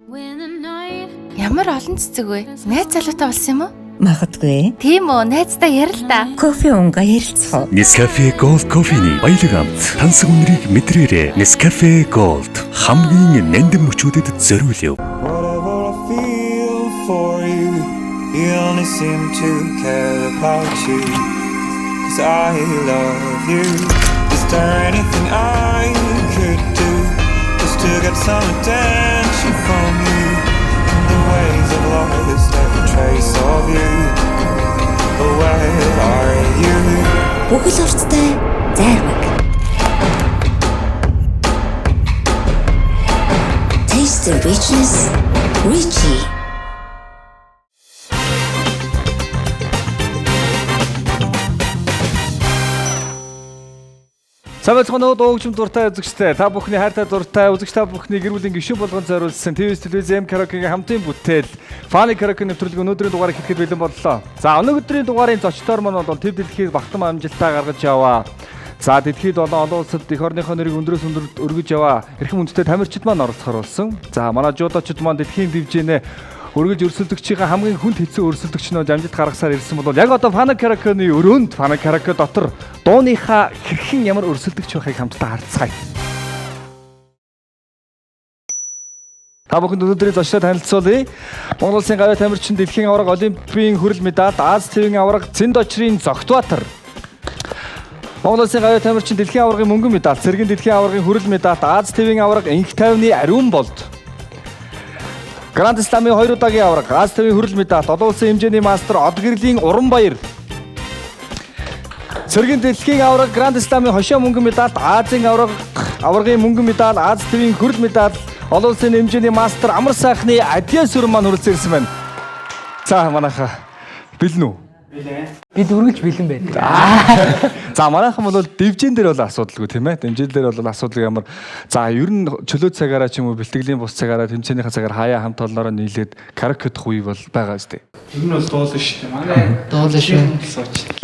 Ямар олон цэцэг вэ? Найз залуутай болсон юм уу? Магадгүй. Тийм үү, найзтай ярил та. Кофе унга ярилцах. Nescafe Gold кофений баялаг амт тансаг үнэрийг мэдрээрэй. Nescafe Gold хамгийн нандин мөчүүдэд зориулъя. Whatever I feel for you, you only seem to care about you. 'Cause I love you. Is there anything I could do just to get some attention from you? In the ways of lost every trace of you. But where are you? Бүхэл урттай зайрмаг. Taste the richness, Richie. Самбайцгааны дуугчим дуртай үзэгчтэй та бүхний хайртай дуртай үзэгч та бүхний гэр бүлийн гишүүн болгон зориулсан ТV телевизэн караокегийн хамтын бүтээл Funny Karaoke нэвтрүүлгийн өнөөдрийн дугаарыг хэлэхэд бэлэн боллоо. За өнөөдрийн дугаарын зочдоор маань бол төв дэлхийг багтан амжилтаа гаргаж яваа. За дэлхийд олон улсад эх орныхоо нэрийг өндөрөөс өндөрт өргөж яваа. Эрхэм хүндтэй тамирчид маань оролцохоор болсон. За манай жуудачид маань дэлхийн дивжинээ өргөж өрсөлдөгчийн хамгийн хүнд хэцүү өрсөлдөгчнөө амжилт гаргасаар ирсэн бол яг одоо Funny Karaoke-ны өрөөнд Funny Karaoke дотор дууныхаа хэрхэн ямар өрсөлдөгч байхыг хамтдаа харцгаая. Та бүхэнд өнөөдрийн зочдоо танилцуулъя. Монгол Улсын гавьяа тамирчин дэлхийн аварга олимпийн хүрэл медаль Аз ТV-ийн аварга Цэнд очрын Зогтбаатар. Монгол Улсын гавьяа тамирчин дэлхийн аваргын мөнгөн медаль Цэргийн дэлхийн аваргын хүрэл медаль Аз ТV-ийн аварга Инх тайвны Ариун болд. Гранд Сламын 2 удаагийн аварга Аз ТV-ийн хүрэл медаль олон улсын хэмжээний мастер Одгэрлийн Уранбаяр. Цэргийн дэлхийн аварга Гранд Сламын хошоо мөнгөн медаль Азийн аваргын мөнгөн медаль Аз ТV-ийн хүрэл медаль олон улсын хэмжээний мастер Амар сайхны Адьяс сүрэн маань хүрэлцэн ирсэн байна. За манайха бэлэн үү? Бид үргэлж бэлэн байдаг. За манайхан бол дивжин дээр бол асуудалгүй тийм ээ. Дивжин дээр бол асуудал ямар. За ер нь чөлөө цагаараа ч юм уу бэлтгэлийн бус цагаараа тэмцээнийхээ цагаар хаяа хамт олноороо нийлээд караоке дах үе бол байгаа шүү дээ. Ер нь бол дуулаа шүү дээ. Манай дуулаа шүү.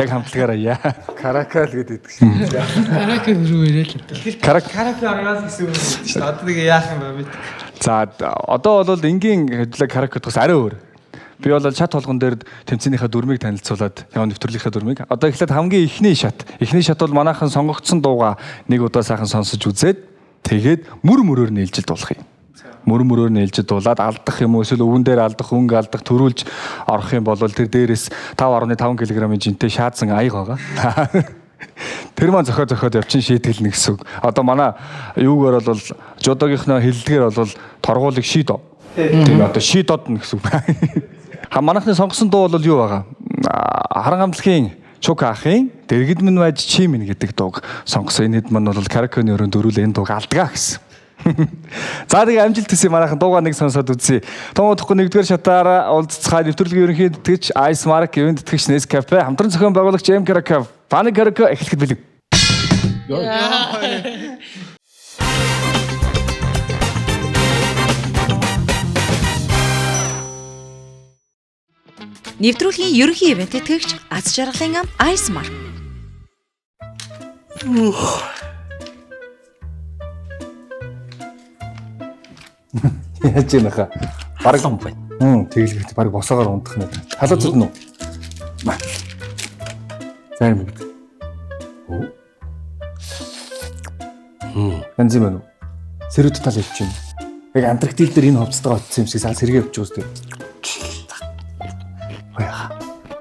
Яг хамтлагаараа яа. Караоке л гэдэг шиг. Караоке хөрөө ирэл. Караоке аргаас гэсэн үг шүү дээ. Одоо нэг яах юм бэ бид. За одоо бол энгийн хөдлөг караоке дахс арай өөр. Би бол шат толгон дээр тэмцээнийхээ дүрмийг танилцуулаад яваа нэвтрүүлгийнхээ дүрмийг. Одоо эхлээд хамгийн эхний шат. Эхний шат бол манайхан сонгогдсон дууга нэг удаа сайхан сонсож үзээд тэгээд мөрөөр нээлжилт болох юм. Мөрөөр нээлжилт дуулаад алдах юм уу эсвэл өвөн дээр алдах, өнгө алдах, төрүүлж орох юм бол тэр дээрээс 5.5 кг-ийн жинтэй шаадсан аяг байгаа. Тэр маань зохиод явчин шийдгэлнэ гэсэн үг. Одоо манай юугаар бол жодогийнхноо хэллэгээр бол торгуулыг шийдо. Тийм одоо шийдодно гэсэн үг. Манайхны сонгосон дуу бол юу байгаа? Харанхамтлагийн Чук ахын дэргэд минь байж чи минь гэдэг дууг сонгосон. Энэ хэд маань бол караокены өрөөнд дөрүүл энэ дууг алдгаа гэсэн. За тэгээ амжилт хүсье манайхан дуугаа нэг сонсоод үзье. Томоодохгүй нэгдүгээр шатаараа уулзцай нэвтрүүлгийн ерөнхий тэтгэгч Ice Mark, ивент тэтгэгч Nescafe, хамтран зохион байгуулагч M Karaoke, Funny Karaoke эхлэхэд бэлэг. Нэвтрүүлгийн ерөнхий ивент тэтгэгч Аз жаргалын ам Ice Mark. Яаж юм хаа? Бараг юм байна. Тэглэхэд бараг босоогоор ундах нь. Халаа зүтнэ үү? За юм. Бензин байна уу? Сэрүүд тал явж байна. Яг Антарктик дээр энэ хувцастайгаа очсон юм шиг саа сэргээ явж үзтээ.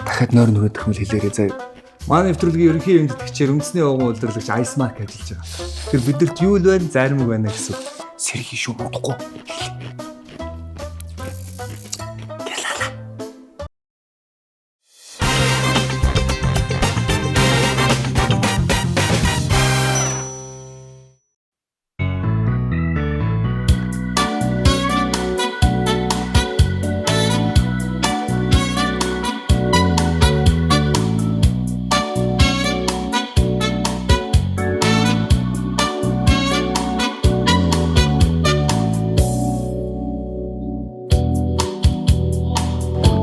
Дахиад нойр нөгөөх юм хэлээрээ заяа. Манай нэвтрүүлгийн ерөнхий ивент тэтгэгчээр үндэсний овгон удирдлагч Ice Mark ажиллаж байгаа. Тэр бидэрт юу л байна, зарим үг байна гэсэн. Сэрхий шүү бодохгүй.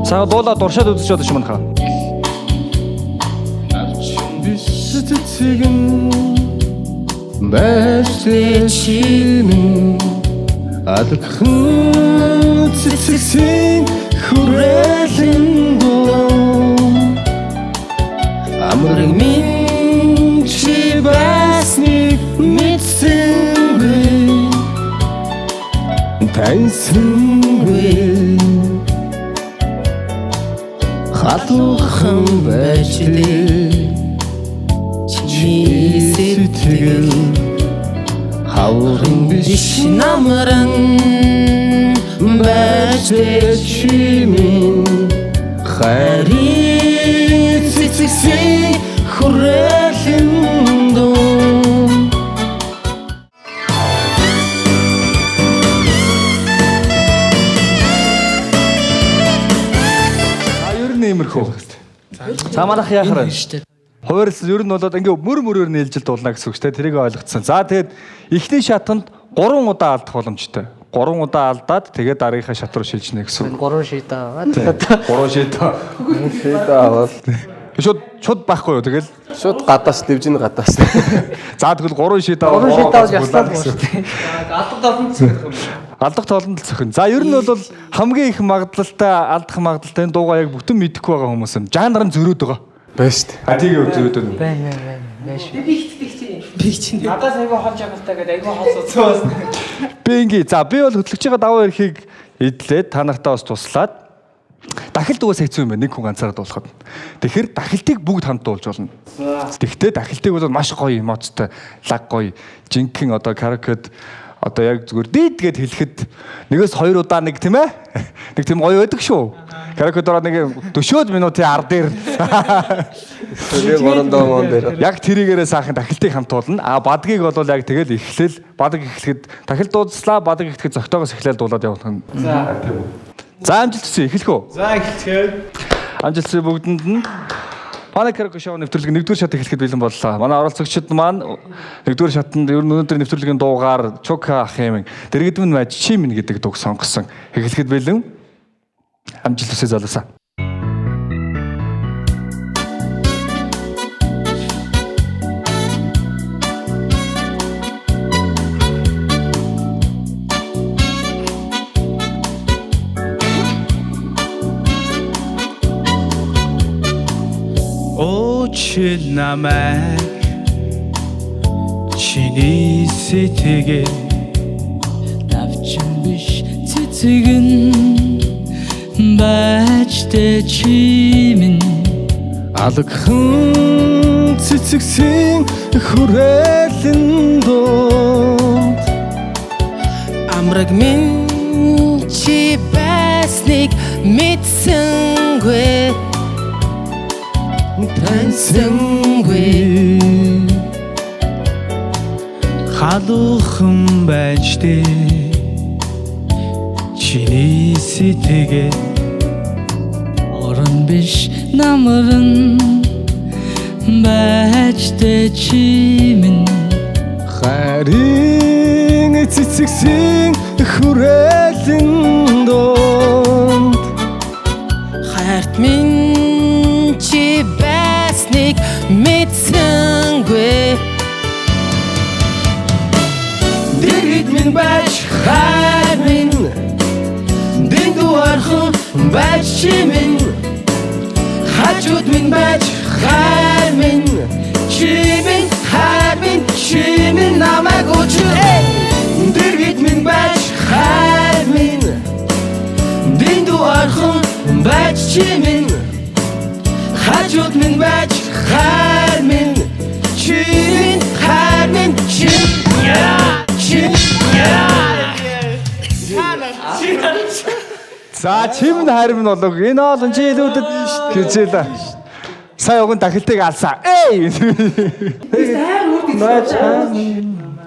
Саа дуулаа дуршаад үзэж чадах юм хаа. Бисцэгэн бэсчэн адхан таньсангүй халуухан байж дээ чиний сэтгэл хаврын биш намран байж дээ чимэн хайрын цэцэгсэн хүрээлэн дун. Ер нь иймэрхүү. За манайх яахаар вэ? Хуваарьс ер нь болоод ингээ мөрөөр нээлжилт болно гэсэн үг ч тэрийг ойлгоцсон. За тэгээд эхний шатанд 3 удаа алдах боломжтой. 3 удаа алдаад тэгээд дараагийнхаа шат руу шилжнэ гэсэн үг. 3 шийдэ аваад. 3 шийдэ аваад. Шууд байхгүй юу тэгэл? Шууд гадаас дэвжин гадаас. За тэгвэл 3 шийдэ аваад. 3 шийдэ аваад яслаад байна шүү дээ. Алдаг толонд цохих юм. Алдаг толонд цохин. За ер нь бол хамгийн их магадлалтай алдах магадлалтай энэ дуугаа яг бүтэн мэдэхгүй байгаа хүмүүс юм. Жанр нь зөрөөд байгаа. Байна шүү дээ. А тийм зөрөөд байна. Байна шүү. Би чинь надаас айгүй хол жагалтай гэдэг айгүй хол суцсан. Би ингээ за би бол хөтлөж байгаа даваа эрхийг эдлээд та нартаа бас туслаад дахилт угаас хэцүү юм байна нэг хүн ганцаараа дуулахад. Тэгэхээр дахилтыг бүгд хамт дуулж болно. Тэгвэл дахилтыг бол маш гоё эмоцтой, лаг гоё, жинхэнэ одоо каракед одоо яг зүгээр дийдгээд хэлэхэд нэгээс 2 удаа нэг тийм ээ. Нэг тийм гоё байдаг шүү. Каракедороо нэг 40 минутын ар дээр. Тэгээ горондоо мон дээр. Яг тэрийгээрээ саахан дахилтыг хамт дуулна. А бадгийг бол яг тэгэл эхлэл бадаг эхлэхэд дахилт дуудслаа бадаг эхлэхэд зөгтөөгөөс эхлээл дуулаад явах нь. За тийм үү. За амжилт хүсье эхлэх үү? За эхэлцгээе. Амжилт хүсье бүгдэнд нь. Манай караоке шоу нэвтрүүлэг 1-р шат эхлэхэд бэлэн боллоо. Манай оролцогчид маань 1-р шатанд ер нь өнөөдрийн нэвтрүүлгийн дуугаар Чука Ахэмэн дэргэдмэн маж чимэн гэдэг дуу сонгосон. Эхлэхэд бэлэн. Амжилт хүсье залуусаа. Очил намайг чиний сэтгэл давчин биш цэцэгэн бачтэй чимэн Алгхан цэцэгсэн хүрээлэн дууд Амраг минь чи байсныг мэдсэнгүй таньсангүй халуухан байж дээ чиний сэтгэл орон биш намран байж дээ чимэн хайрын цэцэгсэн хүрээлэн дууд хайрт минь чи байсныг мэдсэнгүй дэргэд минь байж хайр минь дэндуархан байж чимэн хажууд минь байж хайр минь чимэн хайр минь чимэн намайг өчür дэргэд минь байж хайр минь дэндуархан байж чимэн хажууд минь байж хайр минь чимэн хайр минь За чимэн хайр минь болог энэ олон жилүүдэд гэжээлээ. Сая уг дахилтыг алсан.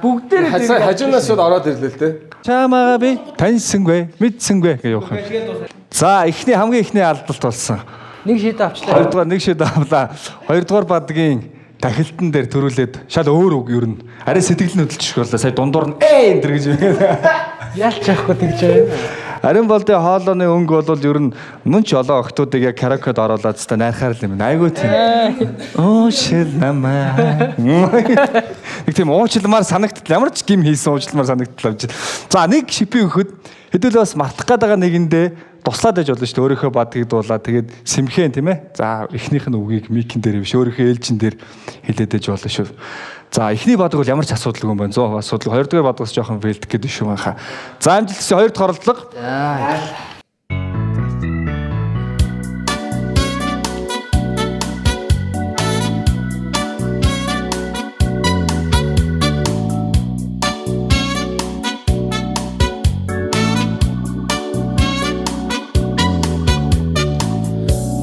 Бүгдээр хажуунаас шууд ороод ирлээ л дээ. Чамаага би таньсангүй, мэдсэнгүй гэж явах юм. За хамгийн ихний алдалт болсон. нэг шийдэ авчлаа. 2 дугаар нэг шийдэ авлаа. 2 дугаар бадгийн дахилтан дээр төрүүлээд шал өөр үг ер нь. Арай сэтгэл нь хөдөлчих боллоо. Сая дундуур нь энэ гэж. Ялч яахгүй тэгж байгаа. Харин бол тэ хоолойны өнгө бол ер нь мөн ч олон охтуудыг яг караокед оруулаад та найрхаар л юм. Айгуу тийм. Уушил намаа. Нэг тийм уучлмаар санагдтал ямар ч гим хийсэн уучлмаар санагдтал авч. За нэг шипи өгөхөд хэдүүл бас мартах гээд байгаа нэгэндээ туслаад байж болно шүү дээ. Өөрийнхөө бадгийг дуулаад тэгээд сэмхэн тийм ээ. За эхнийх нь үгийг микэн дээр биш өөрийнхөө ээлжин дээр хэлээд байж болно шүү. За эхний бадаг бол ямар ч асуудалгүй юм байна. 100% асуудал. Хоёрдугаар бадагс жоохон вэлдэх гэдэг шүү манха. За амжилттай хоёр дахь оролдлого.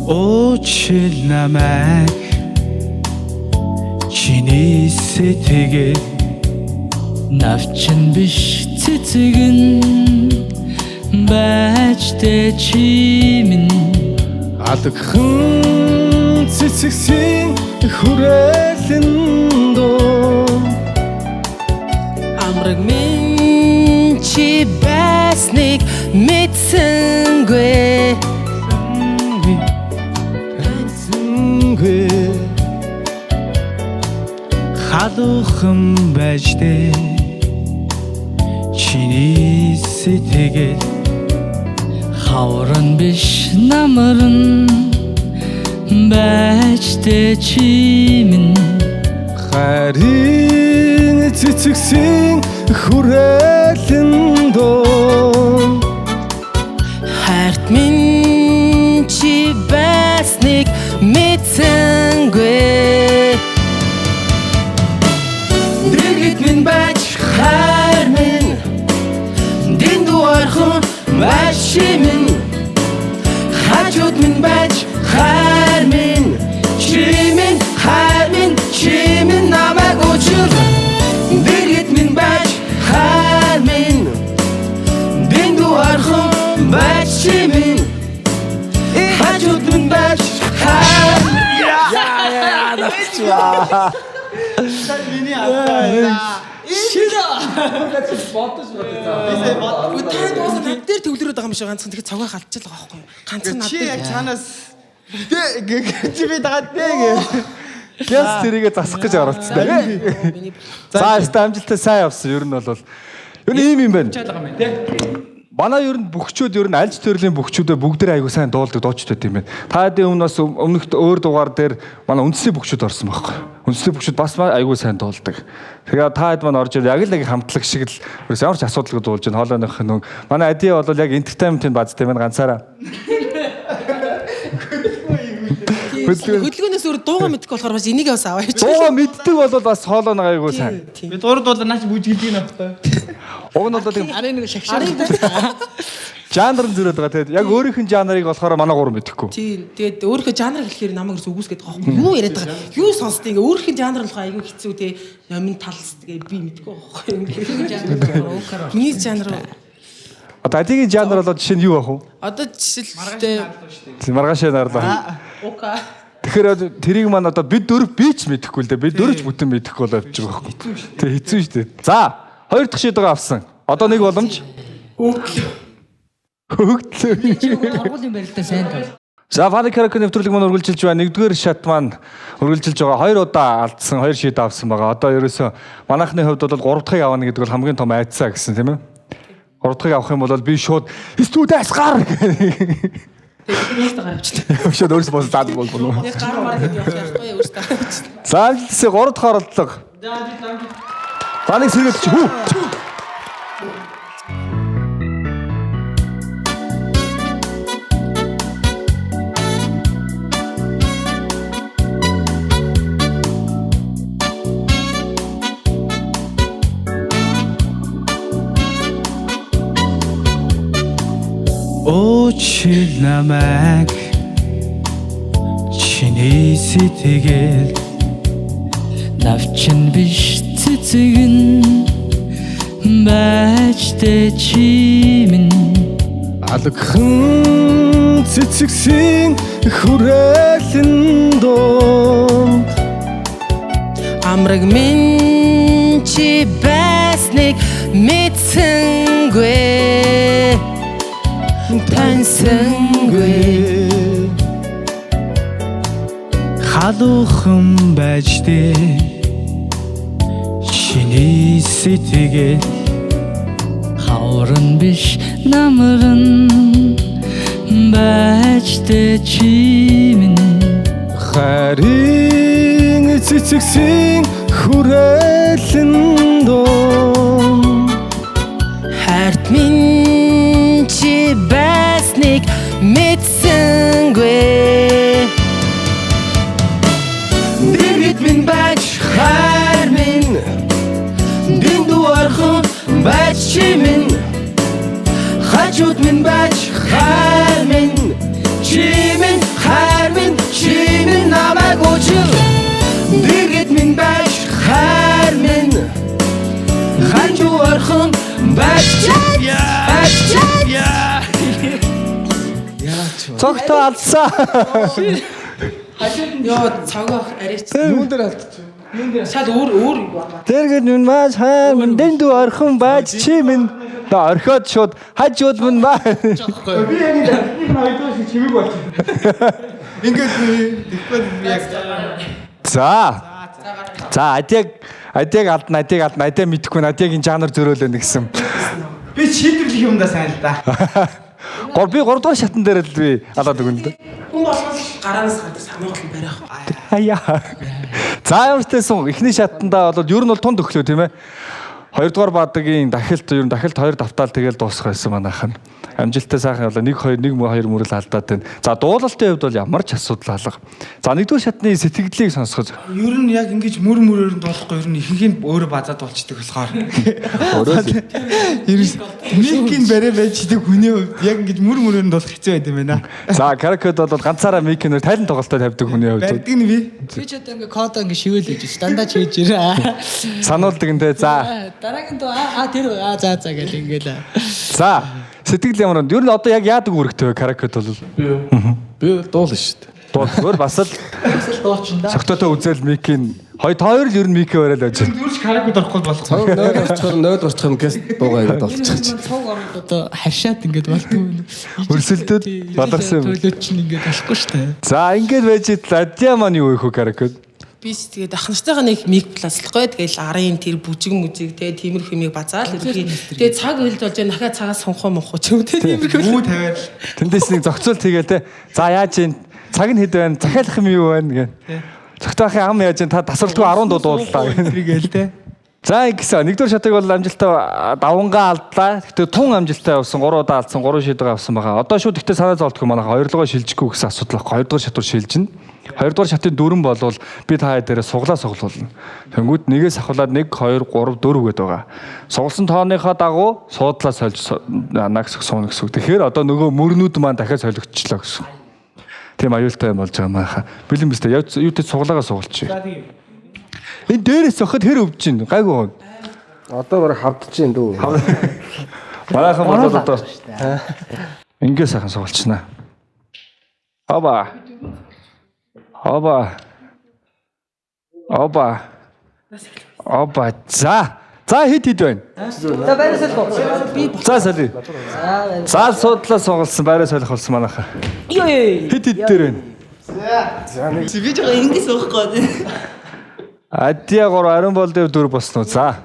Очил намайг чиний сэтгэл навчин биш цэцгэн бачтэй чимэн алгхан цэцгсэн хүрээлэн доо амраг минь чи байсныг мэдсэнгүй халуухан байжтэй чиний сэтгэл хавран биш намран байжтэй чимэн харин цэцгсэн хүрээлэн доо хайрт минь чи байсныг мэдсэнгүй дэргэт минь байж хайр минь дэндуархан байж чимэн хажууд минь байж хайр минь чимэн намайг учир дэргэт минь байж хайр минь дэндуархан байж чимэн хажууд минь байж хайр Танд уусаа над дээр төвлөрөөд байгаа юм шиг ганцхан тэгэхээр цагаа халтчихл байгаа байхгүй юу? Ганцхан над дээр чанаас чи би дагаад дээ. Яс тэрийгэ засах гэж оролцсон дээ. За яста амжилттай сайн явсан. Ер нь бол ийм юм байна. Манай ер нь бөхчүүд ер нь аль ч төрлийн бөхчүүдээ бүгдээ айгуу сайн дуулдаг доочтой юм байна. Та хэдийн өмнөөс өмнөх өөр дугаар дээр манай үндэсний бөхчүүд орсон байхгүй. Үндэсний бөхчүүд бас айгуу сайн дуулдаг. Тэгээ та хэд маань орж яг л нэг хамтлаг шиг л ямар ч асуудалгүй дуулж байна. Хоолойных нэг манай Ади бол яг entertainment-ийн базтай байна ганцаараа. хөдөлгөөнөөс өөр дууга мэдхгүй болохоор бас энийг бас аваач. Дууга мэддэг бол бас хоолойно айгуу сайн. Би дурд бол наач бүжгэлдэг юм автай. Уг нь бол тийм Арай нэг шагшаа. жанр нь зөрөөд байгаа. Тэгээд яг өөрийнх нь жанрыг болохоор манай гурав мэдэхгүй. Тийм. Тэгээд өөрийнхөө жанр хэлэхээр намайг зүгүүсгээд байгаа байхгүй юу? Юу яриад байгаа? Юу сонсдог ингээ өөрийнх нь жанр болохоо айгүй хэцүү те. Номын талс тэгээ би мэдгүй байхгүй юу? Миний жанр. Одоо Адигийн жанр болоод жишээ нь юу ах вэ? Одоо жишээлбэл Маргаашаа нарлаа. Ока. Тэгэхээр тэрийг маань одоо бид дөрөв би ч мэдэхгүй л дээ. Би дөрөвч бүтэн мэдэхгүй бол явж байгаа байхгүй. Тэг хэцүү шүү дээ. За, хоёр дахь шийдвэр авсан. Одоо нэг боломж. Торгуулийн барилдаа сайн тал. За, Funny Character нэвтрүүлэг маань үргэлжилж байна. Нэгдүгээр шат маань үргэлжилж байгаа. Хоёр удаа алдсан, хоёр шийдвэр авсан байгаа. Одоо ерөөсөө манайхны хувьд бол 3 дахьыг авах гэдэг бол хамгийн том айдсаа гэсэн тийм ээ. 3 дахьыг авах юм бол би шууд студиас гар. Өөртөө гарчдаг. Шууд өөрөөс бос заад болбоно. Яг гар мар гэдэг явах байхгүй өөртөө гарчдаг. За, амжилтсаа 3 дахь оролдлого. Таныг сэргээд чи хүү. Очил намайг чиний сэтгэл навчин биш цэцгэн бачтэй чимэн алгхан цэцгсэн хүрээлэн доо амраг минь чи байсныг мэдсэнгүй таньсангүй халуухан байжтэй чиний сэтгэл хавран биш намран байжтэй чимэн харин цэцгсэн хүрээлэн дуу Хайрт минь чи байсныг мэдсэнгүй. Дэргэд минь байж хайр минь дэндүү орхон байж чи минь хажууд минь байж хайр минь чи минь хайр минь чи минь намайг өчил. Дэргэд минь байж хайр минь хажууд орхон байж чи цогтоо алдсан. Ёо цагаах арайч. Юун дээр алдчих. Шал өөр байна. Дэргэд минь маш хайр минь дэндүү орхон байж чи минь орхиод шууд хажууд минь ба. Би яг энэ хоёрдоо шиг чимэг болчих. Ингээд тэгвэл яг За адяг алдна мэдэхгүй адягийн жанр зөрөөлөө гэсэн. би шийдвэрлэх юмдаа сайн л да. Би 3 дугаар шатн дээр л би алаад өгнө л дээ. Хүн болгол гараанаас гадаг самуулт барих. Аяа. За ямарчтайсан эхний шатндаа бол ер нь бол тунд өглөө тийм ээ. 2 дугаар баадагийн дахилт 2 давтаал тэгэл дуусах байсан манайхан. Амжилттай сайхан явлаа. 1 2 мөрөл алдаад байна. За дуулалтын хувьд бол ямар ч асуудал алга. За 1-р шатны сэтгэлдлийг сонсгож. Ер нь яг ингэж мөрөөр нь дуулахгүй ер нь ихэнх нь өөрөө базаад болчдөг болохоор. Ерөөс микийн барай байждаг хүний хувьд яг ингэж мөрөөр нь дуулах хэцүү байд юм байна. За каракод бол ганцаараа микинээр тайлан тоглолтоо тавьдаг хүний хувьд. Барьдаг нь би. Би ч одоо ингээ код ингээ шивэл хийж дандаа хийж ирээ. Сануулдаг нэ. За. Дараагийн доо тэр за гэл ингээл. За сэтгэл ямар нь ер нь одоо яг яадаг үүрэгтэй вэ каракод бол? Би дуул шүү дээ. Дуул бас л дуучин да. согтоотой үзэл микийн хоёр л ер нь микээ бариад байж байна. Зүрх каракод орохгүй болох. Цог нойд орчих юм гэс дуугаа ингэ болчих чи. Цог ороод одоо харшаад ингээд болтгүй. Өрсөлдөд баларсан юм. Төлөөч чинь ингээд болохгүй шүү дээ. За ингээд байж ладья маань юу вэ хөө каракод? Би тэгээд ах нартайгаа нэг миг пласлахгүй. Тэгэл арын тэр бүжиг мүзик тэгээд тиймэрхүү миг базаал. Тэгээд цаг хөлд болж нахаа цагаас сонхоо мохоо ч юм те тиймэрхүү. Мүү тавиал. Тэндээс нэг зохицуулт хийгээл те. За яаж ийн цаг нь хэд байна? Захиалах юм юу байна гэх. Зогтоохын ам яаж ийн та тасралтгүй 10 дуу дууллаа Тэргээл те. За ингэсэн 1-р шатыг бол амжилттай давангаа алдлаа. Гэтэ тун амжилттай явсан 3 удаа алдсан 3 шийдвэр авсан байгаа. Одоо шууд ихтэй санаа зовдгүй манайха 2 дугаар шилжихгүй гэсэн асуудал байхгүй. 2 дугаар шатвар шилжинэ. 2 дугаар шатын дөрөн болвол би та дээрээ суглуулна. Тэнгүүд нэгээс ахуулаад 1 2 3 4 гээд байгаа. Сугалсан тооныхоо дагуу суудлаа сольж нагсах суuna гэсэн үг. Тэгэхээр одоо нөгөө мөрнүүд маань дахиад солигдчихлоо гэсэн. Тийм аюултай юм болж байгаа маахаа. Бэлэн бистэй юу ч суглаагаа сугалчих. Энэ дээрээс зохиод хэр өвдөж чинь гайгүй. Одоо бараг хавдчихээн дүү. Манайхан болоод одоо ингээ сайхан сугалчнаа. Оба. За хит байна. За байраа солих. За соли. За судлаа сугалсан байраа солих болсон манайха. Хит дээр байна. Би жоо ингэ суухгүй. Адья 3 ариун бол дээр 4 босноо. За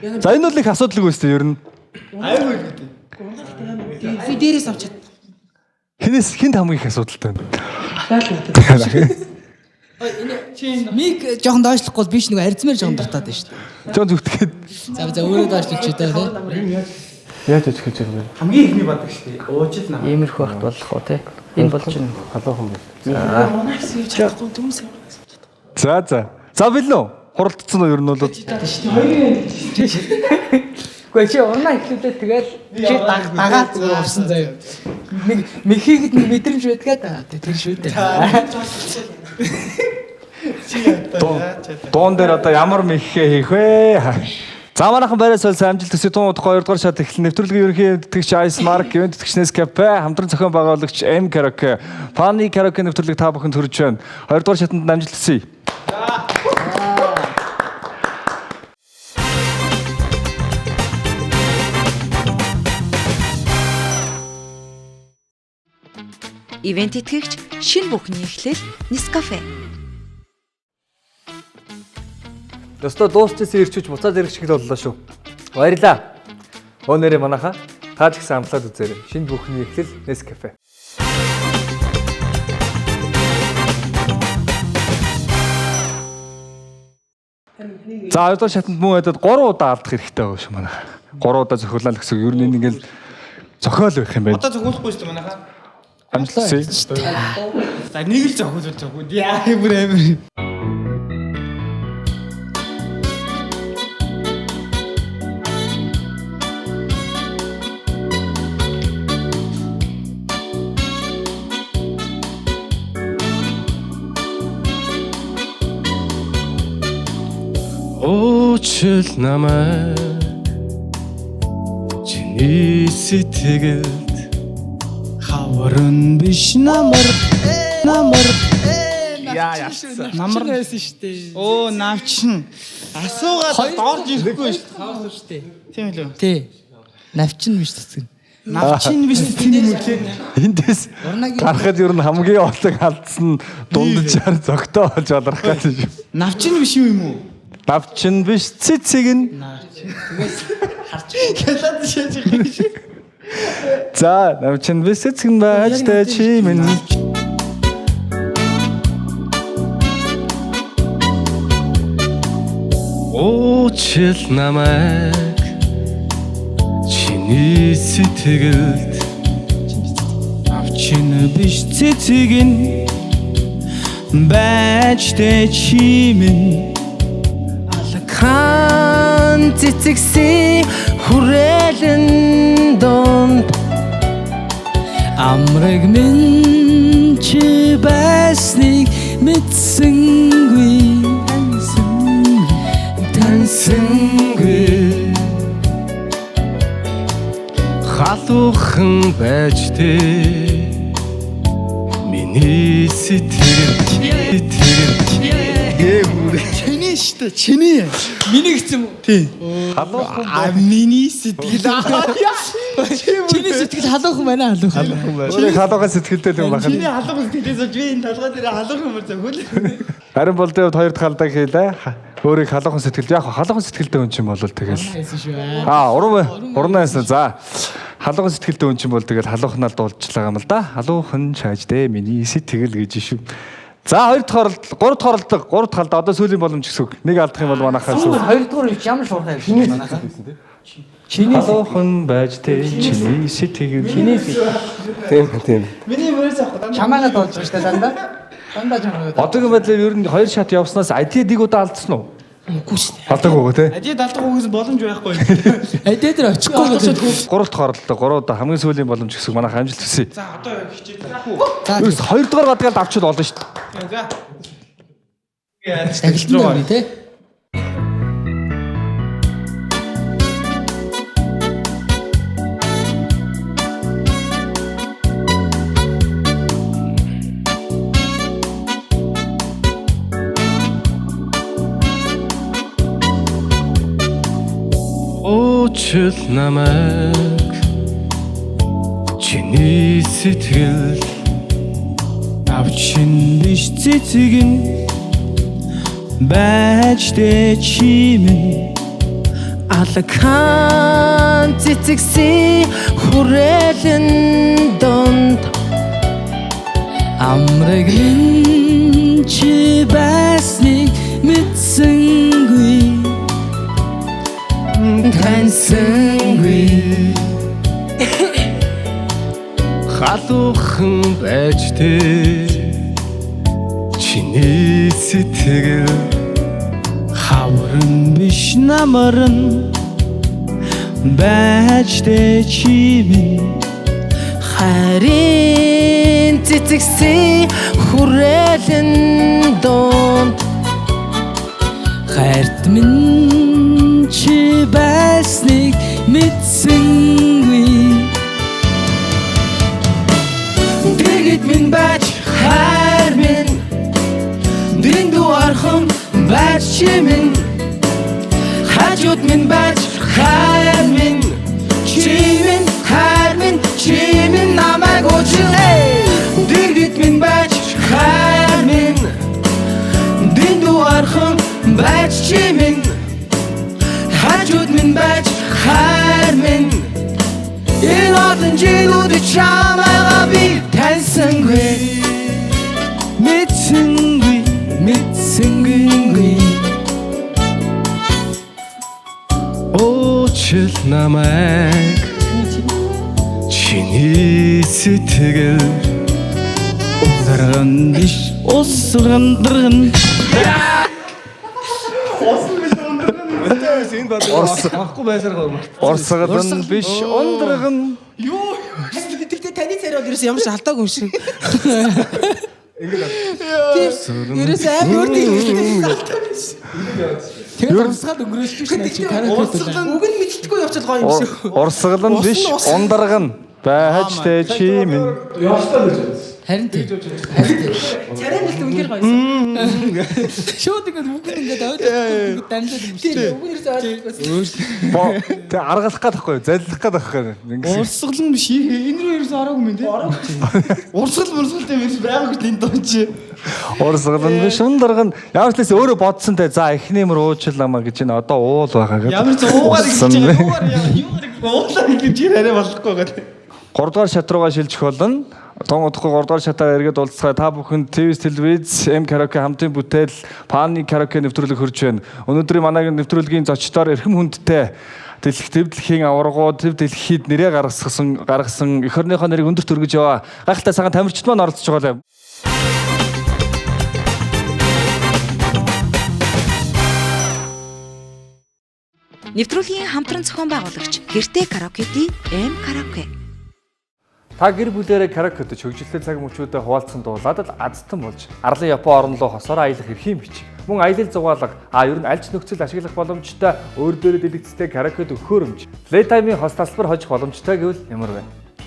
энэ бол их асуудалгүй өстэй ер нь. Айгүй. Би дээрээс авчаад. Хинт хамгийн их асуудалтай байна. Миг жоохон доошлохгүй биш нэг арзмаар жоохон дуртаад байна шүү дээ. Жон зүгтгээд. За өөрөө доошлуулж чи таа тий. Яаж ч хийж байгаа юм. Хамгийн ихний бадаг шүү дээ. Уужил наа. Иймэрхүү багт болох уу тий. Энэ болж байна. Халуухан байна. За билнэ. Хуралдсан уу ер нь бол. Гэхдээ чи урнаа ихлүүлээ тэгэл чи дагаад явсан заяа. Нэг мехийгэд мэдрэмж байдгаа тэр шүү дээ. Дуун дээр одоо ямар мехээ хийх вэ? За манайхан байраа солисон амжилт төсөө тун удахгүй 2 дугаар шат эхлэн нэвтрүүлгийн ерөнхий тэтгэгч Ice Mark, ивент тэтгэгч Nescafe, хамтран зохион байгуулагч M Karaoke, Funny Karaoke нэвтрүүлэг та бүхэнд хүрэж байна. 2 дугаар шатанд амжилт хүсье. Ивент итгэгч шинэ бүхний эхлэл Nescafe. Өстө дуусчихсан ирчүүч буцаад ирэх шиг л боллоо шүү. Баярлаа. Өнөөдөр манайха та ч гэсэн амлаад үзээрэй. Шинэ бүхний эхлэл Nescafe. За хоёрдугаар шатанд мөн өдөд 3 удаа алдах хэрэгтэй байгаа шүү манайха. 3 удаа зохиолоо гэсэн. Ер нь ингээл зохиол байх юм байна. Одоо зөвхөхгүй шүү дээ манайхаа. Амжилтсан. За нэг л зөвхөөл. Яа бүр амир. Очил намайг чиний сэтгэлд хаврын биш намар намар байсан шүү дээ. Оо навчин. Асуугаад доорж ирэхгүй шүү дээ. Тийм үү? Тий. Навчин биш цэцэг. Навчин биш тийм юм үлээ. Эндээс гарахад ер нь хамгийн олон алдсан дунджаар зөгтөө болж олрох гэдэг шүү. Навчин биш юм уу? Навчин биш цэцэг нь. Хятад шиж байгаа шүү. За навчин биш цэцэг нь байж тэ чимэн. Очил намайг чиний сэтгэлд Навчин биш цэцэг нь байж тэ чимэн. Хан цэцэгсэн хүрээлэн донд амраг минь чи байсныг мэдсэнгүй таньсангүй халуухан байж тэ миний сэтгэл Чиний шүү дээ. Чиний. Миний гэсэн үү? Тий. Халуухан миний сэтгэл. чиний сэтгэл халуухан байна халуухан. Өөрийн халуухан сэтгэлтэй юм байна. Чиний халуухан сэтгэлээс болж би энэ талгаа дээр халуухан мөр зөвхөл. Харин бол дэвд хоёр дахь алдааг хийлээ. Өөрийн халуухан сэтгэл яг халуухан сэтгэлтэй хүн чинь бол тэгэл. Уран байсан. За. Халуухан сэтгэлтэй хүн чинь бол тэгэл халуухнаар дуулжлаа юм л да. Халуухан шааж дээ миний сэтгэл гэж шүү. За хоёр дахь оролдог, гурав дахь алдаа одоо сүүлийн боломж гэсэн үг. Нэг алдах юм бол манайхаа сүү. Хоёр дахь үеч ямар шуурхай юм манайхаа. Чиний халуухан байж дээ чиний сэтгэл. тийм. Миний мөрөөс авах. чамаагаа дуулж байгаа шүү дээ дандаа. Дандаа чамаагаа. Одоогийн байдлаар ер нь хоёр шат явснаас ID нэг удаа алдсан уу? Үгүй шүү дээ. Алдаагүй тий. Ажид алдах үгээс боломж байхгүй. Эдээ дээр очихгүй гэдэг. Гурав дахь оролдог, гурав удаа хамгийн сүүлийн боломж гэсэн үг манайхаа амжилт хүсье. За одоо хичээл. Юус хоёр дахь гадгаал авчвал болно шүү дээ. За. Агилтан байна тий. Очил намайг чиний сэтгэл Навчин биш цэцэг нь байж тэ чимэн. Алакан цэцэгсэн хүрээлэн донд амраг минь чи байсныг мэдсэнгүй таньсангүй халуухан байж тэ чиний сэтгэл хаврын биш намарн байж тэ чимэн. харин цэцэгсэн хүрээлэн донд хайрт минь чи байсныг мэдсэнгүй Дэгит минь байж хайр минь дэндүү архан байж чимэн. Хажууд минь байж хайр минь чимэн хайр минь чимэн намайг уучлаа. Дэгит минь байж хайр минь дэндүү архан байж чимэн. Хажууд минь байж хайр минь энэ олон жилүүд чамайгаа би таньсангүй мэдсэнгүй намайг чиний сэтгэл дарган биш усгандран Орохгүй байсаргаа Орсгалан биш ундраган. Юу? Тэгтээ таны царайд ерөөс ямар ч алдаагүй юм шиг. Ерөөс амар өөртөө Тэр урсгаад өнгөрөөж чинь чи караоке үг нь мэддэггүй явчихад гоё юм шиг. Орсгалан биш ундраган. Байж тэ чи минь. харин тийм. Царай нь үнээр гоё. Шууд ингээд ойлгохгүй дамжаад юм шиг. Үг нь ойлгохгүй. Тэ аргалах гээд байхгүй юу? Заллах гээд байхгүй юу? Урсгалан биш энэ рүү ерөөс ороогүй юм тий. Урсгалтай ерөөс байгаагүй энэ доо чи. Орсгалан биш ундраган. Ямар ч лээс өөрөө бодсон те. За эхний мөр уучлаамаа гэж энэ одоо уул байгаа гэдэг. Ямар ч уугаар гэж уулаа гэж арай болохгүй гэдэг. 3 дугаар шат руугаа шилжих болно. Тон удахгүй 3 дугаар шатаар эргээд уулзцай та бүхэн ТV телевиз М караоке хамтын бүтээл Паны караоке нэвтрүүлэг хөрж байна. Өнөөдрийн манай нэвтрүүлгийн зочдоор эрхэм хүндтэй дэлхийн аваргууд төв дэлхийд нэрээ гаргасан эх орныхоо нэрийг өндөрт өргөж яваа. Гайхалтай цагаан тамирчид маань оролцож байгаа юм. Нэвтрүүлгийн хамтран зохион байгуулагч Гэртээ караоке-ийн М караоке. Та гэр бүлээрээ караокед хөгжилтэй цаг мөчүүдэд хуваалцсан дуулаад л азтан болж арлын Япон орн руу хосоор аялах эрхийн бич. Мөн аялал зугаалга ер нь аль ч нөхцөл ашиглах боломжтой өөр дээрээ дэлгэцтэй караокед өгөхөөрөмж. Playtime-ийн хос тасалбар хожих боломжтой гэвэл ямар вэ?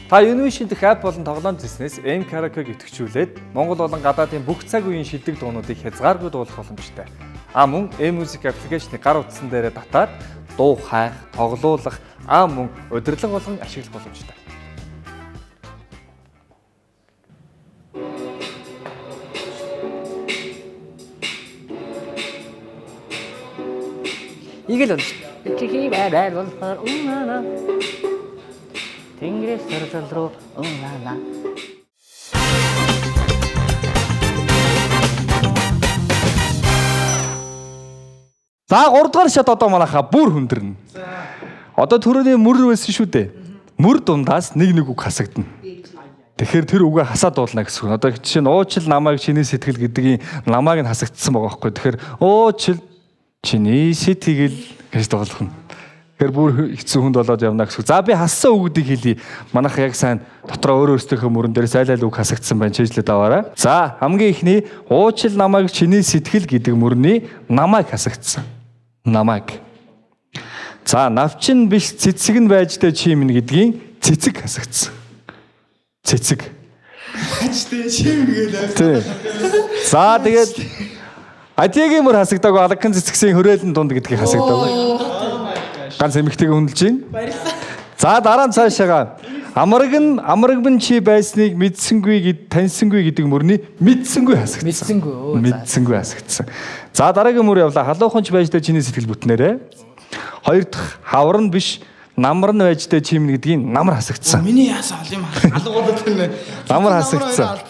Та Univision дэх апп болон тоглоом зэснээс M караокег идэвхжүүлээд Монгол болон гадаадын бүх цаг үеийн шилдэг дуунуудыг хязгааргүй дуулах боломжтой. Мөн M Music аппликейшны гар утсан дээрээ татаад дуу хайх, тоглоулах, мөн удирдлага болгон ашиглах боломжтой. 이길 чих이 바랄 원파 우나나 땡그레 서르서로 우나나 За 3 дугаар шат одоо манайхаа бүр хүндэрнэ. Одоо төрөний мөр байсан шүү дээ. Мөр дундаас нэг үг хасагдана. Тэгэхээр тэр үгээ хасаад дуулна гэсэн үг. Одоо жишээ нь уучил намайг чиний сэтгэл гэдгийн намайг нь хасагдсан байгаа байхгүй. Тэгэхээр уучил чиний сэтгэл гэж дуулах нь. Тэгэхээр бүр хэцүү хүнд болоод явна гэсэн үг. За би хассан үгүүдийг хэлье. Манайх яг сайн дотроо өөрөөсдийнхөө мөрөн дээрээс айл үг хасагдсан байна. Чийжлээд аваарай. За хамгийн ихний уучил намайг чиний сэтгэл гэдэг мөрний намайг хасагдсан. Намайг. За навчин биш цэцэг нь байж дэ чи минь гэдгийн цэцэг хасагдсан. Цэцэг. Хачтай чим гэлээ. За тэгээд Адиагийн мөр хасагдаагүй алагхан цэцгсийн хөрөөлөн дунд гэдгийг хасагдаагүй. Ганц эмэгтэйг хүндэлж байна. За дараа нь цаашаага амрагн чи байсныг мэдсэнгүй таньсангүй гэдэг мөрний мэдсэнгүй хасагдсан. Мэдсэнгүй хасагдсан. За дараагийн мөр явлаа. Халууханч байж дэ чиний сэтгэл бүтнээрээ. Хоёр дахь хавар нь биш намар нь байж дэ чим гэдгийг намар хасагдсан. Миний яасан ол юм алгуудад байна. Намар хасагдсан.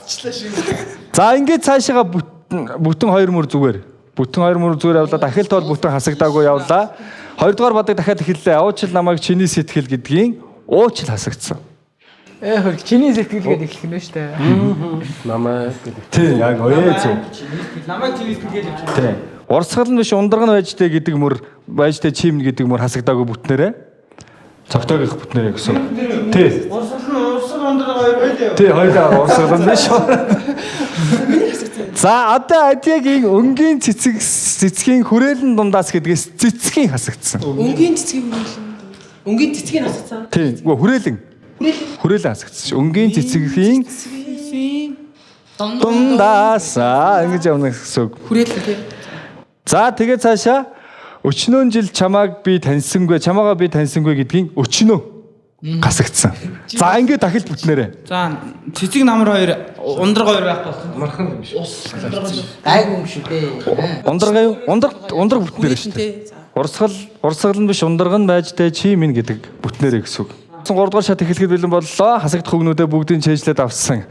За ингээд цаашаага бүтэн 2 мөр зүгээр. Бүтэн 2 мөр зүгээр явлаа. Дахилт бол бүтэн хасагдаагүй явлаа. 2 дугаар бодог дахиад эхэллээ. Уучил намайг чиний сэтгэл гэдгийн уучил хасагдсан. хөр чиний сэтгэл гэдэг эхлэх нь шүү дээ. намайг гэдэг. Тийм яг зөв. Намайг чиний сэтгэл гэж явж Тийм. Урсгал нь биш ундраган байж дэ гэдэг мөр байж дэ чим гэдэг мөр хасагдаагүй бүтнээрээ. Цогтойгийнх бүтнээрээ гэсэн. Тийм. урсгал ундраг хоёр байлаа. Тийм хоёлаа урсгал нь биш. За одоо Адиагийн өнгийн цэцгийн хүрээлэн дундаас гэдгээс цэцгийн хасагдсан. Өнгийн цэцгийн хүрээлэн. Өнгийн цэцгийн хасагдсан. Тийм. Хүрээлэн. Хүрээлэн хасагдсан. Өнгийн цэцгийн дундаас ингэж явна гэсэн үг. Хүрээлэн тийм. За тэгээ цаашаа өчнөө жил чамаагаа би таньсангүй гэдгийн өчнөө хасагдсан. За ингэ дахил бүтнээрээ. За цэцэг намар хоёр ундраг хоёр байх болсон. Мархан юм шиг. Гайг юм шүү дээ. Ундраг бүтнээрээ шүү дээ. Урсгал нь биш ундраган байж дэ чи минь гэдэг бүтнээрээ гэсэн үг. 3 дугаар шат эхлэхэд бэлэн боллоо. Хасагдах өгнүүдээ бүгдийг чэйжлээд авсан.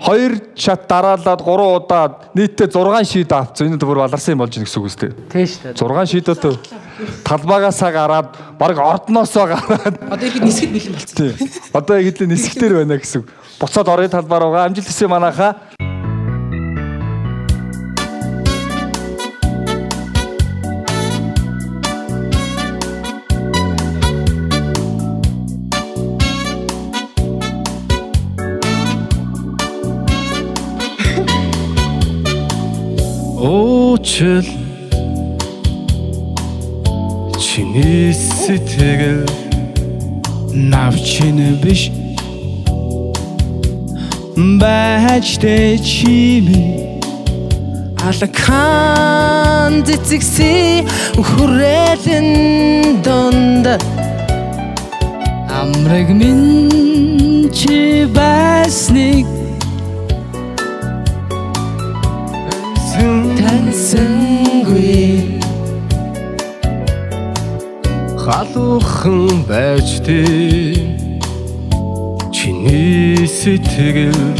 2 шат дараалаад 3 удаа нийтдээ 6 шид авцсан. Энэ бүр баларсан юм болж байна гэсэн үг үстэй. Тэ шүү дээ. 6 шидөөтэй талбаагаасаа гараад баг ордноосоо гараад Одоо ихэд нисгэд бэлэн болцсон. тий. Одоо ихэд нисгтэр байна гэсэн үг. Буцаад орны талбаа руугаа амжилт хүсье манайхаа. Очил чиний сэтгэл навчин биш бачтэй чимээ алакан цэцэгси хүрээлэн донд амраг минь чи басник танцэнгүй халуухан байжтэй чиний сэтгэлд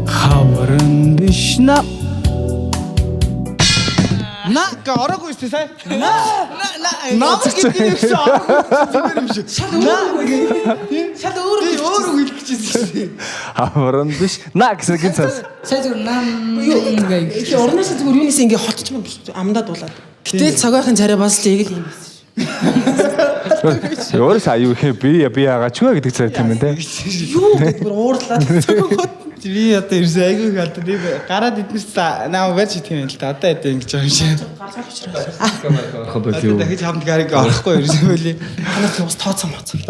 хаврын биш на Гэ ороогүй шүү сайн. Наа гэдэг юм шиг зүгээр юм шиг. Шал өөр хэлэх гэжсэн. Хаврын биш. На гэсэн гин цаас. Сайн зүгээр нам гэх. их орноос зүгээр юунаас ингэ хотчмон амдаа дуулаад. Гэтэл цагаахан царай бас л яг л юм байсан. Өөрөөс аюу их би яагаачгүй гэдэг цай тийм ээ. Юу гэдэг бүр уурлаад цагаахан. Би одоо ерөөсөө айгүй их одоо би гараад идмэс наа байж тийм л да. Одоо одоо ингэж байгаа юм шиг. Одоо дахиж хамт гарыг орохгүй ерөөсөө байли. Ханаас бас тооцсон моцсон.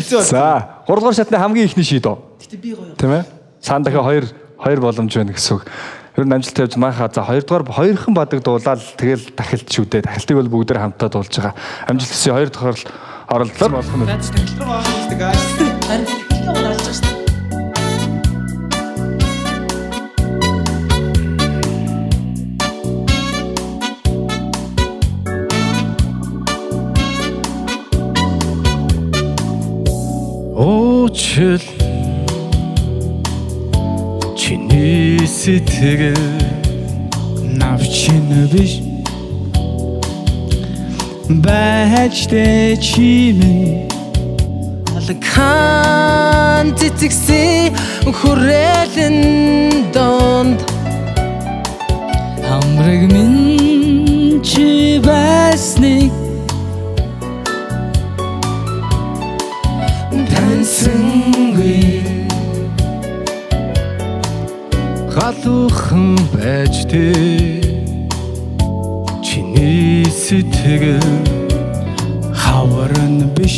За, 3 дугаар шатны хамгийн ихний шийд оо. Гэтэ би гоё. Тийм ээ. Цаана дахиад 2 боломж байна гэсэн үг. Ер нь амжилт тавьж маахаа за 2 дугаар 2хан бадаг дуулаад тэгэл дахилт шүү дээ. Дахилтыг бол бүгдээр хамтаа дуулж байгаа. Амжилт хүсье 2 дахиад оролдлоор болох юм байна. Тэгэлтрүү байгаа шүү дээ guys. Харин хэлээ ууралж байгаа шүү дээ. Очил чиний сэтгэл навчин биш бачтэй чимээ алакан цэцэгси хүрээлэн донд амраг минь чи басник танцэнгүй халуухан байжтэй чиний сэтгэл хаврын биш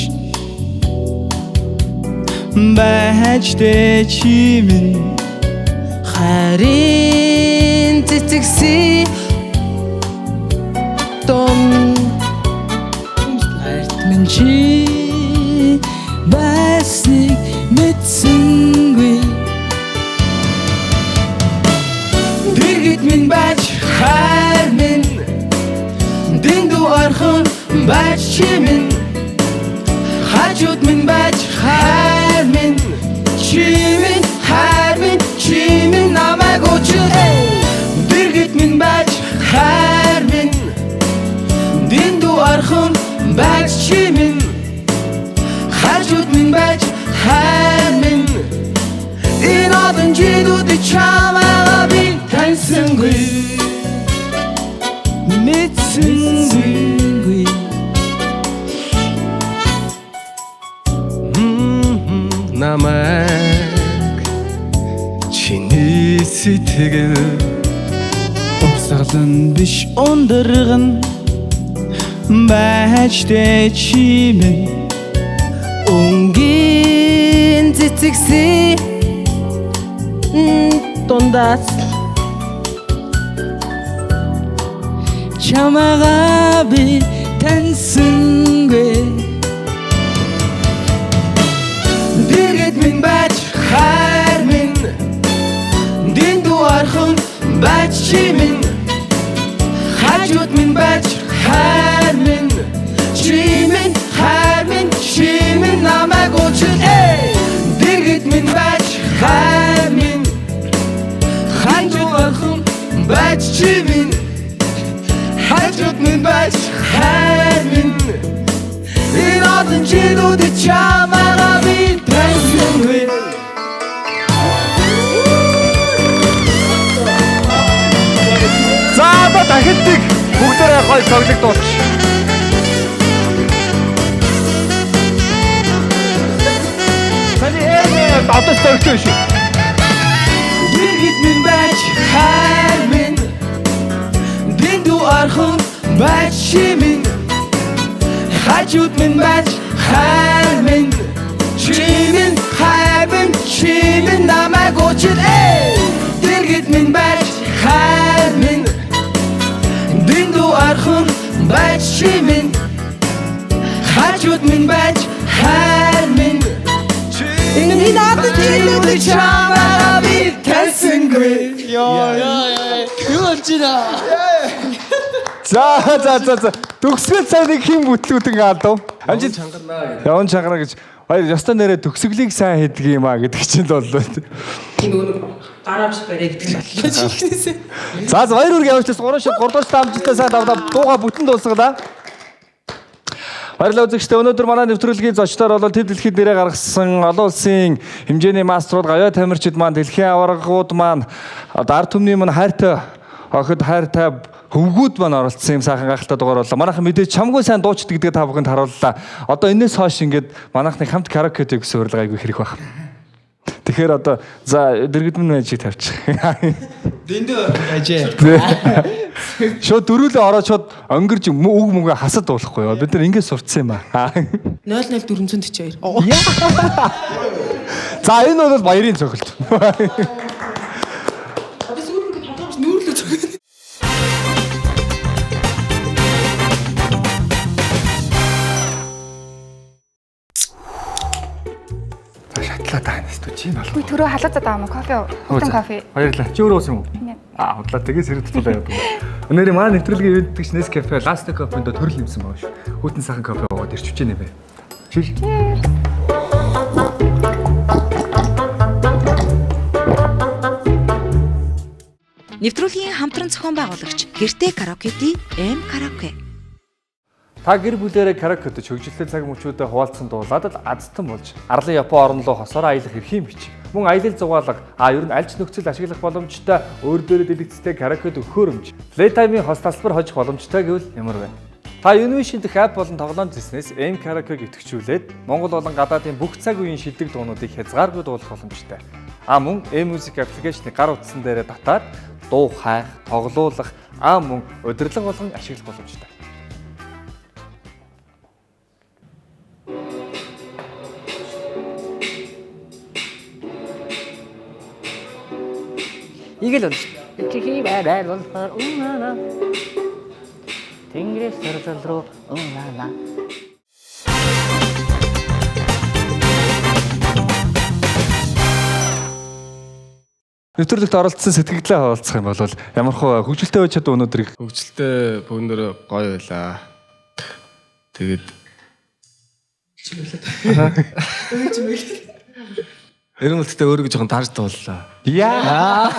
байжтэй чимэн харин цэцэгси том артмэн чи басник мэдсэнгүй дэргэд минь бач хайр минь дэндүү орхон бач чимэн хажууд минь бач хайр минь чимэн хайр минь чимэн намайг очил дэргэд минь бач хайр минь дэндүү орхон бач чимэн хажууд минь бач хайр минь энэ олон жилүүд чамайг би таньсангүй мэдсэнгүй намайг чиний сэтгэл усгалан биш ундраган байжтэй чимэн өнгийн цэцэгси дондас чамайг би таньсангүй дэргэд минь бач хайр минь дэндүү орхон бач чимэн хажууд минь бач хайр минь чимэн хайр минь чимэн намайг очил Хэмжээнүүдэд чамаараа би таньсангүй. За одоо дахилтыг бүгдээрээ гой цоглогдуулж. Таны одоо стойрч шүү. Дэргэд минь байж хайр минь дэндүү орхон байж шимэн хажууд минь байж хайр минь шимэн хайр минь шимэн намайг очил дэргэд минь байж хайр минь дэндүү орхон байж шимэн хажууд минь байж хайр минь энэ надад хэлээд чамаараа би таньсангүй. Юу чина? За. Төгсгөл цайныг хэн бүтлүүд ингээ алдав? Амжид чангарнаа. Яван чангараа гэж. Баяр ёстой нэрээ төгсгөлийг сайн хийдэг юм а гэдэг чинь бол. Гараамс барай гэдэг л. За баяр үрг явуулчихсан 3 шат 3 дугаар амжилттай сайн давдаа дууга бүтэн дуусгалаа. Баярлалаа үзэгчдээ. Өнөөдөр манай нэвтрүүлгийн зочдоор бол тэд дэлхийд нэрээ гаргасан олон улсын хэмжээний маструуд, гавьяа тамирчид маань, дэлхийн аваргууд маань, ард түмний маань хайртай охид хайртай хөвгүүд маань оролцсон юм сайхан гахалтай дугаар боллоо. Манайхан мэдээж чамгүй сайн дуучид гэдгээ та бүхэнд харууллаа. Одоо энэс хойш ингээд манайхны хамт караоке гэсэн урилга айгүй хэрэг байна. Тэгэхээр одоо за дэргэд минь мэжиг тавьчих. Дэндүү ажээ. Шууд дөрүүлээ ороод шууд өнгөрж үг мөнгө хасад дуулахгүй юу? Бид нар ингэ сурцсан юм аа. 00442. За энэ бол баярын цохилт. Одоо сүүл ингэ толгоос нүүрлээ цогт. Шатлаа таанаас туу чинь бол. Би түрүү халуузаад байгаа юм кофе. Хутан кофе. Баярлалаа. Чи өөрөө уусан юм уу? Худлаа тэгээс хэрэг тутуулаа яадаг. Өнөөдөр манай нэвтрүүлгийн ивэнтгч Nescafe Last Coffee-нд төрөл нэмсэн байгаа шүү. Хүйтэн сайхан кофе уугаад ирч хүчээ нэмэ. Чил. Нэвтрүүлгийн хамтран зохион байгуулагч Гэртээ караоке-ди М караоке. Та гэр бүлээрээ караокед хөгжилтэй цаг мөчүүдэд хуваалцсан дуулаад л азтан болж арлын Япон орн руу хосоор аялах эрхийн бичиг. Мөн аялал зугаалга ер нь аль ч нөхцөл ашиглах боломжтой өөр дээрээ дэлгэцтэй караокед өгөхөөрөмж. Playtime-ийн хос тасбар хожих боломжтой гэвэл ямар вэ? Та Univision дэх апп болон тоглоом зэснээс M караокег идэвхжүүлээд Монгол болон гадаадын бүх цаг үеийн шилдэг дуунуудыг хязгааргүй дуулах боломжтой. Мөн M Music аппликейшнийг гар утсан дээрээ татаад дуу хайх, тоглоулах, мөн удирдлага болгон ашиглах боломжтой. Игэл бол чихи байрал болохоор унана. Тэнгэрээс сарзал руу унана. Нэвтрүүлэгт оролцсон сэтгэлдээ хаваалцах юм бол ямар хөгжилтэй байж чадсан өнөөдрийг Хөгжилтэй бүгнөр гоё байлаа. Тэгээд Эрмэлттэй өөрөө жоохон таарч дууллаа. Яа.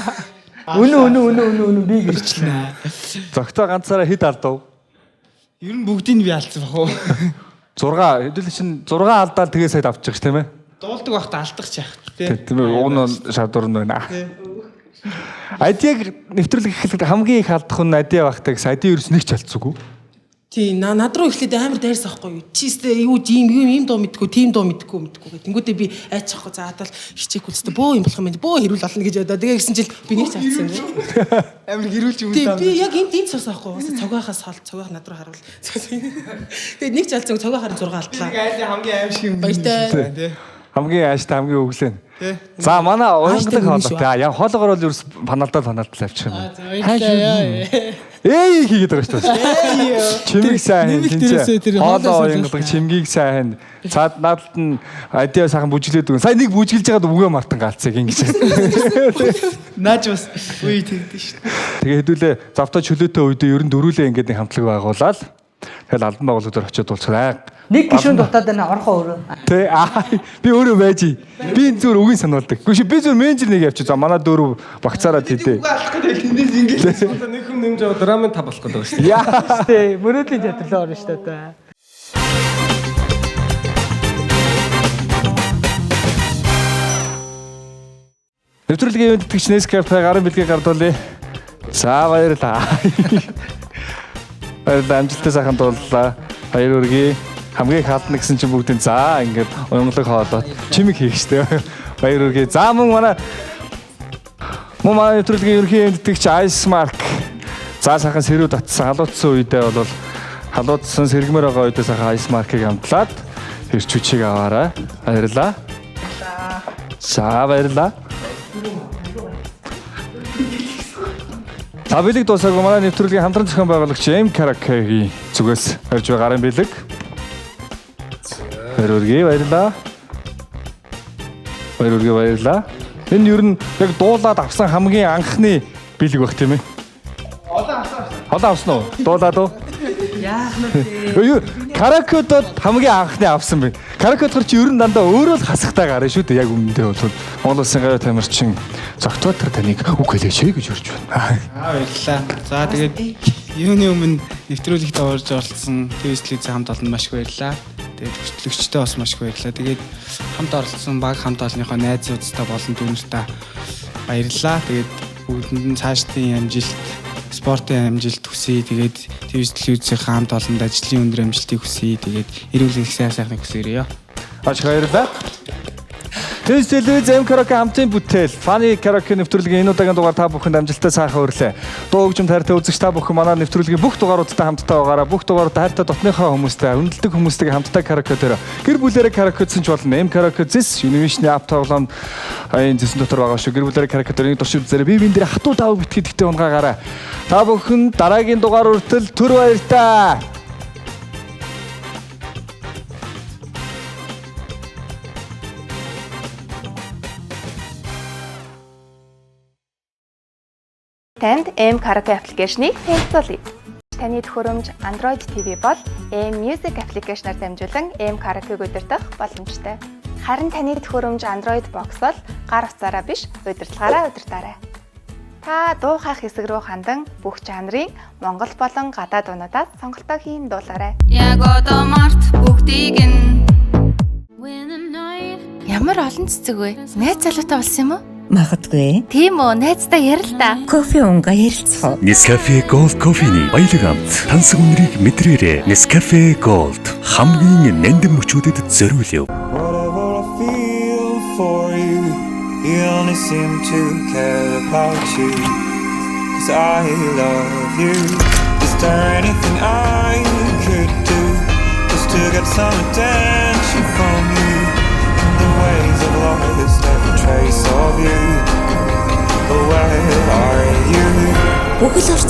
Үнэ би гэрчлээ. Зогтоо ганцаараа хэд алдав? Ер нь бүгдийг би алдсан бах уу? 6 хэдүүл чинь 6 алдаал тэгээ сайд авчих ш тийм ээ. Дуулдаг байхдаа алдах ч яах вэ? Тийм ээ. Уг нь шавдурн байна. Адийг нэвтрүүлэг гэхэд хамгийн их алдах нь адиа багтаа гэсэн адийн ерөөс нэг ч алдсаггүй. Тийм над руу ихлээд амар дайрс ахгүй юу. Чистэ юу ийм доо мэдгүй, тийм доо мэдгүй гэх. Тэнгүүдээ би айцахгүй заадал хичээхгүй зү бөө юм болох юм байна. Бөө хэрүүл олно гэж бодоо. Тэгээ гисэн чил би нэг ч алдсан юм. Амар хэрүүлж юм даа. Би яг энд цус ахгүй. Цогоохоос хол цогоох над руу харуул. Тэгээ нэг ч алдсан цогоох харин 6 алдлаа. Нэг айлын хамгийн аимшиг юм. Баяртай. Тий. Хамгийн ааштай хамгийн өглөө. За манай уянгадаг хоолой. Яа хоолоогоор бол ерөөс паналдал авчих юм. Эй хийгээд байгаа шүү дээ. Чимэг сайн тийм. Хоолоо уянгадаг чимгийг сайн. Цаад наадад нь адиа сайхан бүжиглээд өгөн. Сая нэг бүжиглж байгаад үгээ мартан галцыг ингэж. Нааж бас үе тэгдэж шүү дээ. Тэгээ хэдүүлээ завтаа чөлөөтэй үедээ ер нь дөрүүлээ ингэж нэг хамтлаг байгуулаад тэгэл албан байгууллага дээр очиод уулзраа. Нэг гишүүн дутаад байна орхоо өөрөө. Тэ би өөрөө байж. Би энэ зүгээр үгийн сануулдаг. Гэхдээ би зүгээр менежер нэг явчих. За манай дөрөв багцаараа тэдээ. Алах гэдэг тэндээс ингэж Нэг хүн нэмж аваад рамен та болох гэдэг шүү дээ. Яа. тий мөрөөдлийн театрлоо орно шүү дээ. Нэвтрүүлгийн ивент тэтгэгч Nescafe гарын бэлгийг гардуулъя. За баярлалаа. Баярлалаа, амжилттай сайхан дууллаа. Баяр хүргэе. Хамгийн хаалтна гэсэн чинь бүгдийн за ингээд уянгалаг хоолоо чимэг хийх штэ. Баяр хүргэе. За мөн манай нэвтрүүлгийн ерөнхий ивент тэтгэгч Ice Mark. За сайхан сэрүү татсан халуутсан үедээ бол халуутсан сэргмээр байгаа үедээ сайхан Ice Mark-ыг амтлаад ирч хүчийг аваарай. Баярлалаа. За баярлалаа. За бэлэг дуусаагүй манай нэвтрүүлгийн хамтран зохион байгуулагч M Karaoke-ийн зүгээс барьж байгаа гарын бэлэг. Баяр хүргэе, баярлалаа. Баяр хүргэе, баярлалаа. Энэ ер нь яг дуулаад авсан хамгийн анхны бэлэг баг тийм ээ. Олон авсан уу? Дуулаад уу? Яах вэ? Караокедод хамгийн анхны авсан бэ. Караокедор чи ер нь дандаа өөрөө л хасахтай гарна шүү дээ. Яг өмнөдөө бол Монгол Улсын гавь тамирчин Зогтвотор таныг үг хэлээч гэж урьж байна. Баярлалаа. За тэгээд юуны өмнө нэвтрүүлэгт орж оролцсон телевизлизээ хамт олон маш их баярлалаа. Тэгээд хөтлөгчтэй бас маш их баярлалаа. Тэгээд хамт оролцсон баг хамт олонныхоо найзуудтай болон дүүнэртээ баярлалаа. Тэгээд бүгдэнд нь цаашдын амжилт, спортын амжилт хүсье. Тэгээд телевизлизийн хамт олонд ажлын өндөр амжилтыг хүсье. Тэгээд эрүүл их сайхныг хүсье. Аж баярлалаа. Телевиз M Karaoke хамтын бүтээл Funny Karaoke нэвтрүүлгийн энэ удаагийн дугаар та бүхэнд амжилттай сайхан өрлөө. Дуу хөгжим хайртай үзэгч та бүхэн манай нэвтрүүлгийн бүх дугааруудтай хамтдаа байгаараа бүх дугааруудаа хайртай дотныхоо хүмүүстэй үнэлдэг хүмүүстэйгээ хамтдаа karaoke дээр гэр бүлээрээ karaoke-сэн ч болно. M Karaoke Zis Univision app тоглоом энэ зэсэн дотор байгаа шүү. Гэр бүлээрээ karaoke дээр туршид үзээрэй. Би энэ дээр хатуу даваа битгий дэгтэй унгаагаараа. Та бүхэн дараагийн дугаар хүртэл түр баяртай. Танд M Karaoke аппликейшнийг танилцуулъя. Таны төхөөрөмж Android TV бол M Music аппликейшнаар дамжуулан M Karaoke-г удирдах боломжтой. Харин таны төхөөрөмж Android Box бол гар утсаараа биш, удирдлагаараа удирдаарай. Та дуу хаах хэсэг рүү хандан бүх жанрын монгол болон гадаад дуунуудаас сонголтоо хийн дуулаарай. Яг одоо март бүгдийг нь Ямар олон цэцэг вэ? Найз залуутай болсон юм уу? Магадгүй. Тийм үү, найзтай ярил та. Кофе унгаа ярилцах. Nescafe Gold Coffee-ний баялаг амт тансаг үнэрийг мэдрээрэй. Nescafe Gold хамгийн нандин мөчүүдэд зориулъя. Whatever I feel for you, you only seem to care about you. 'Cause I love you. Is there anything I could do just to get some attention from you? The ways of love is never trace of you. But where are you? Бүхэл орц